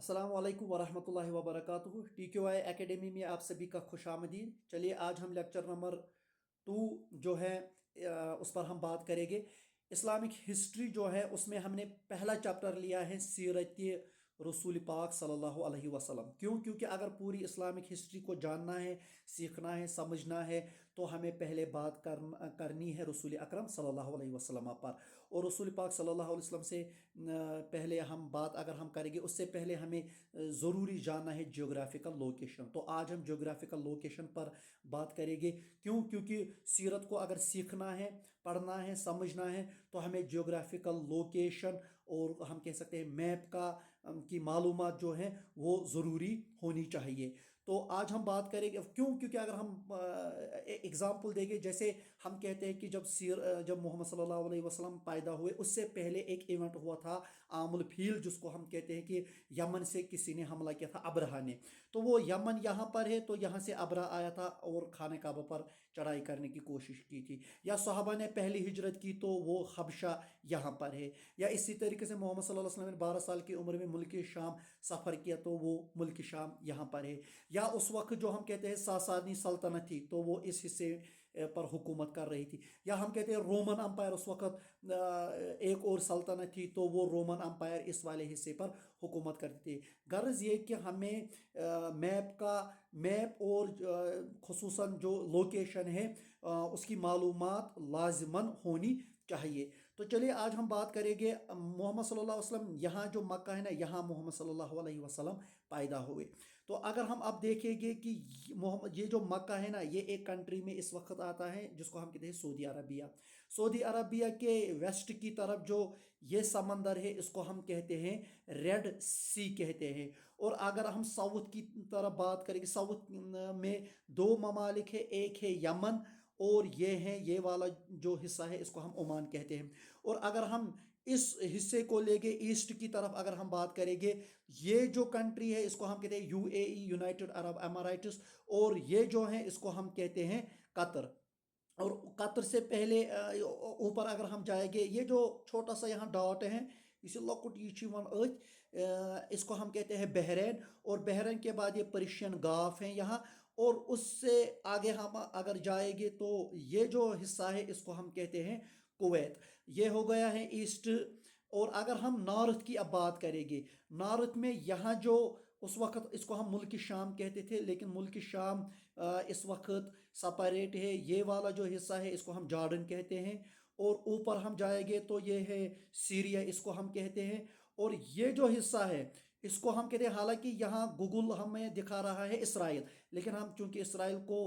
अस्सलाम वालेकुम वरहमतुल्लाहि वबरकातुहू। TQI एकेडमी में आप सभी का खुश आमदीद। चलिए आज हम लेक्चर नंबर 2 जो है उस पर हम बात करेंगे। इस्लामिक हिस्ट्री जो है उसमें हमने पहला चैप्टर लिया है सीरत रसूल पाक सल्लल्लाहु अलैहि वसल्लम। क्यों? क्योंकि अगर पूरी इस्लामिक हिस्ट्री को जानना है, सीखना है, समझना है तो हमें पहले बात करनी है रसूल अकरम सल्लल्लाहु अलैहि वसल्लम पर। और रसूल पाक सल्लल्लाहु अलैहि वसल्लम से पहले हम बात अगर हम करेंगे उससे पहले हमें ज़रूरी जानना है जियोग्राफिकल लोकेशन। तो आज हम जियोग्राफिकल लोकेशन पर बात करेंगे। क्यों? क्योंकि सीरत को अगर सीखना है, पढ़ना है, समझना है तो हमें जियोग्राफिकल लोकेशन और हम कह सकते हैं मैप की मालूमात जो है वो ज़रूरी होनी चाहिए। तो आज हम बात करेंगे। क्यों? क्योंकि अगर हम एग्जाम्पल देंगे, जैसे हम कहते हैं कि जब मोहम्मद सल्लल्लाहु अलैहि वसल्लम पैदा हुए उससे पहले एक इवेंट हुआ था आमुल फील, जिसको हम कहते हैं कि यमन से किसी ने हमला किया था, अबरहा ने। तो वो यमन यहाँ पर है, तो यहाँ से अबरहा आया था और खाने काबा पर चढ़ाई करने की कोशिश की थी। या सहाबा ने पहली हिजरत की तो वो हबशा यहाँ पर है। या इसी तरीके से मोहम्मद सल्लल्लाहु अलैहि वसल्लम ने 12 साल की उम्र में मुल्क शाम सफ़र किया तो वो मुल्क शाम यहाँ पर है। या उस वक्त जो हम कहते हैं सासानी सल्तनत थी तो वो इस हिस्से पर हुकूमत कर रही थी। या हम कहते हैं रोमन अम्पायर उस वक्त एक और सल्तनत थी तो वो रोमन अम्पायर इस वाले हिस्से पर हुकूमत करती थी। गर्ज ये कि हमें मैप और खुसूसन जो लोकेशन है उसकी मालूमात लाजमन होनी चाहिए। तो चलिए आज हम बात करेंगे मोहम्मद सल्लल्लाहु अलैहि वसल्लम, यहाँ जो मक्का है ना, यहाँ मोहम्मद सल्लल्लाहु अलैहि वसल्लम पैदा हुए। तो अगर हम अब देखेंगे कि मोहम्मद ये जो मक्का है ना, ये एक कंट्री में इस वक्त आता है जिसको हम कहते हैं सऊदी अरबिया। सऊदी अरबिया के वेस्ट की तरफ जो ये समंदर है इसको हम कहते हैं रेड सी कहते हैं। और अगर हम साउथ की तरफ बात करेंगे, साउथ में दो ममालिक है, एक है यमन और ये वाला जो हिस्सा है इसको हम ओमान कहते हैं। और अगर हम इस हिस्से को लेके ईस्ट की तरफ अगर हम बात करेंगे, ये जो कंट्री है इसको हम कहते हैं यूएई, यूनाइटेड अरब अमाराइट्स। और ये जो है इसको हम कहते हैं कतर। और कतर से पहले ऊपर अगर हम जाएंगे, ये जो छोटा सा यहाँ डॉट है इसे लकुट ये इसको हम कहते हैं बहरैन। और बहरैन के बाद ये पर्शियन गाफ है यहाँ। और उससे आगे हम अगर जाएंगे तो ये जो हिस्सा है इसको हम कहते हैं कुवैत। ये हो गया है ईस्ट। और अगर हम नॉर्थ की अब बात करेंगे, नॉर्थ में यहाँ जो उस वक्त इसको हम मुल्क शाम कहते थे, लेकिन मुल्क शाम इस वक्त सपरेट है। ये वाला जो हिस्सा है इसको हम जॉर्डन कहते हैं। और ऊपर हम जाएंगे तो ये है सीरिया, इसको हम कहते हैं। और ये जो हिस्सा है इसको हम कहते हैं, हालांकि यहाँ गूगल हमें दिखा रहा है इसराइल, लेकिन हम चूंकि इसराइल को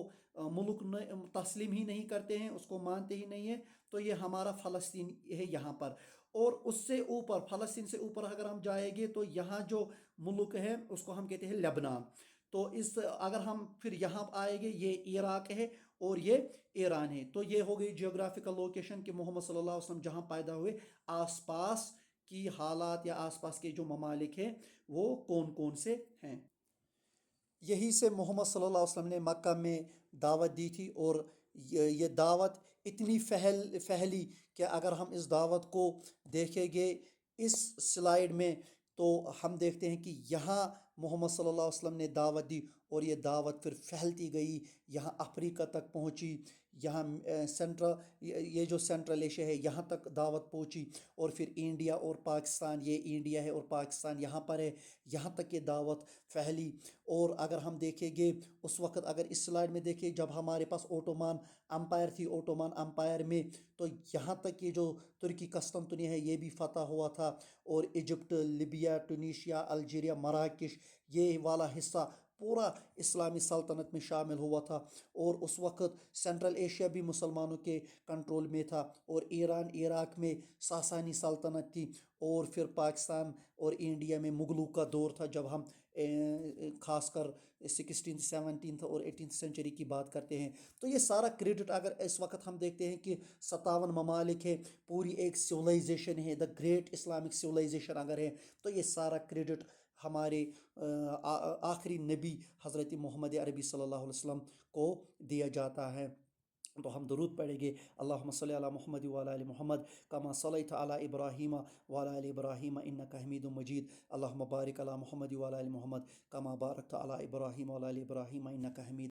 मुल्क तस्लीम ही नहीं करते हैं, उसको मानते ही नहीं है, तो ये हमारा फ़लस्तीन है यहाँ पर। और उससे ऊपर फ़लस्तीन से ऊपर अगर हम जाएंगे तो यहाँ जो मुल्क है उसको हम कहते हैं लेबनान। तो इस अगर हम फिर यहाँ आएंगे, ये इराक है और ये ईरान है। तो ये हो गई जियोग्राफिकल लोकेशन कि मोहम्मद सल्लल्लाहु अलैहि वसल्लम जहाँ पैदा हुए, आसपास की हालात या आसपास के जो ममालिक हैं वो कौन कौन से हैं। यहीं से मोहम्मद सल्लल्लाहु अलैहि वसल्लम ने मक्का में दावत दी थी। और ये दावत इतनी फैली कि अगर हम इस दावत को देखेंगे इस स्लाइड में तो हम देखते हैं कि यहाँ मोहम्मद सल्लल्लाहु अलैहि वसल्लम ने दावत दी और ये दावत फिर फैलती गई, यहाँ अफ्रीका तक पहुँची, यहाँ ये जो सेंट्रल एशिया है यहाँ तक दावत पहुँची। और फिर इंडिया और पाकिस्तान, ये इंडिया है और पाकिस्तान यहाँ पर है, यहाँ तक ये दावत फैली। और अगर हम देखेंगे उस वक्त, अगर इस स्लाइड में देखें, जब हमारे पास ओटोमान अम्पायर थी, ओटोमान अम्पायर में तो यहाँ तक ये जो तुर्की कस्तंतुनिया है ये भी फतह हुआ था। और इजिप्ट, लिबिया, टूनीशिया, अल्जीरिया, मराकश, ये वाला हिस्सा पूरा इस्लामी सल्तनत में शामिल हुआ था। और उस वक्त सेंट्रल एशिया भी मुसलमानों के कंट्रोल में था। और ईरान, इराक में सासानी सल्तनत थी। और फिर पाकिस्तान और इंडिया में मुगलों का दौर था, जब हम खासकर 16th 17th और 18th सेंचुरी की बात करते हैं। तो ये सारा क्रेडिट अगर इस वक्त हम देखते हैं कि 57 ममालिक है, पूरी एक सिविलाइजेशन है, द ग्रेट इस्लामिक सिविलाइजेशन अगर है, तो ये सारा क्रेडिट हमारे आखिरी नबी हज़रत मोहम्मद अरबी सल्लल्लाहु अलैहि वसल्लम को दिया जाता है। تو ہم درود پڑھیں گے، اللہم صلی علی محمد وعلی آل محمد کما صلیت علی ابراہیم وعلی آل ابراہیم انک حمید مجید، اللہم بارک علی محمد وعلی آل محمد کما بارکت علی ابراہیم وعلی آل ابراہیم انک حمید